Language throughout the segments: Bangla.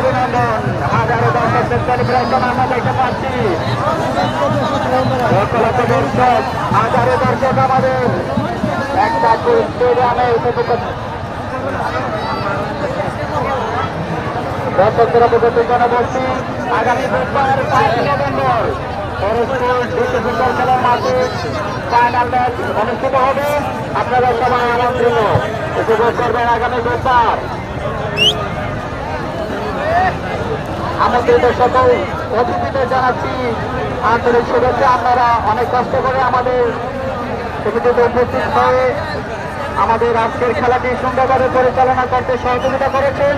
অভিনন্দন। হাজারো দর্শকদের সেলিব্রেশন আমরা দেখতে পাচ্ছি। লক্ষ লক্ষ দর্শক, হাজারো দর্শক আমাদের একটা স্টেডিয়ামে উপভোগ করছে। দর্শকদের উপস্থিত জন্য বলছি আগামী বুধবার 5 নভেম্বর ফুটবল খেলার মাঠে ফাইনাল ম্যাচ অনুষ্ঠিত হবে। আপনারা সবাই আমন্ত্রিত, উপভোগ করবেন আগামী বুধবার। আমন্ত্রিত সকল অতিথিদের জানাচ্ছি আন্তরিক শুভেচ্ছা। আপনারা অনেক কষ্ট করে আমাদের কমিটিতে উপস্থিত হয়ে আমাদের আজকের খেলাটি সুন্দরভাবে পরিচালনা করতে সহযোগিতা করেছেন।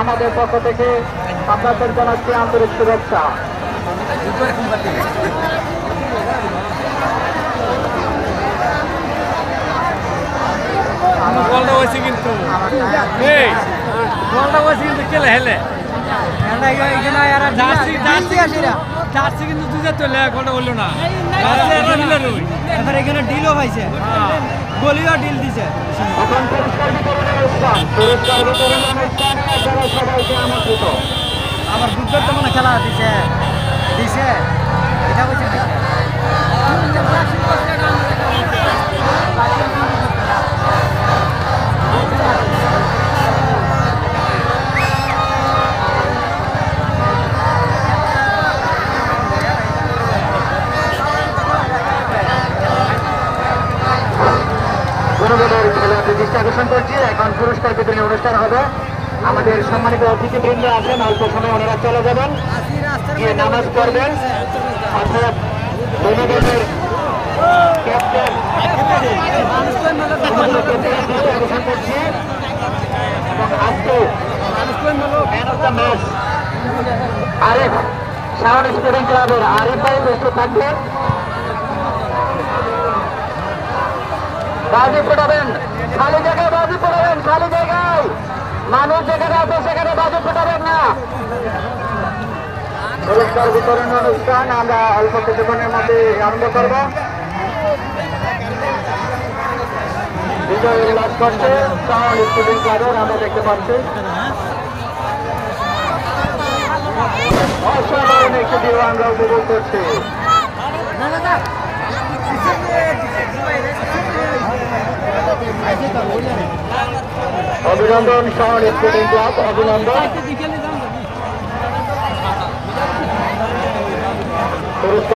আমাদের পক্ষ থেকে আপনাদের জানাচ্ছি আন্তরিক শুভেচ্ছা। কিন্তু খেলে হেলে জার্সি কিন্তু দুই চলে গোলটা বললো না। এবার এখানে ডিলও পাইছে, গোলিও ডিল দিছে। আমার বুদ্ধর তো মনে খেলা দিছে দিছে এটা বলছে দৃষ্টি আকর্ষণ করছি। এখন পুরস্কার বিতরণী অনুষ্ঠান হবে। আমাদের সম্মানিত অতিথিবৃন্দ আছেন, অল্প সময় ওনারা চলে যাবেন, গিয়ে নামাজ পড়বেন। অর্থাৎ ধন্যবাদের ক্যাপ্টেন দৃষ্টি আকর্ষণ করছি। এবং আজকে man of the match Arif, Shaon sporting ক্লাবের আরিফ ভাই প্রস্তুত থাকবেন। বাজি ফোটাবেন, খালি জায়গায় বাজি ফোটাবেন, খালি জায়গায় মানুষ যেখানে আছে সেখানে বাজি ফোটাবেন না। পুরস্কার বিতরণ অনুষ্ঠান আমরা অল্প কিছুক্ষণের মধ্যে আরম্ভ করব। বিজয় উল্লাস করছে শাওন স্পোর্টিং ক্লাবের, আমরা দেখতে পাচ্ছি। অসাধারণ একটি ভিউ আমরা উপভোগ করছি। অভিনন্দন শাওন স্পোর্টিং ক্লাব, অভিনন্দন।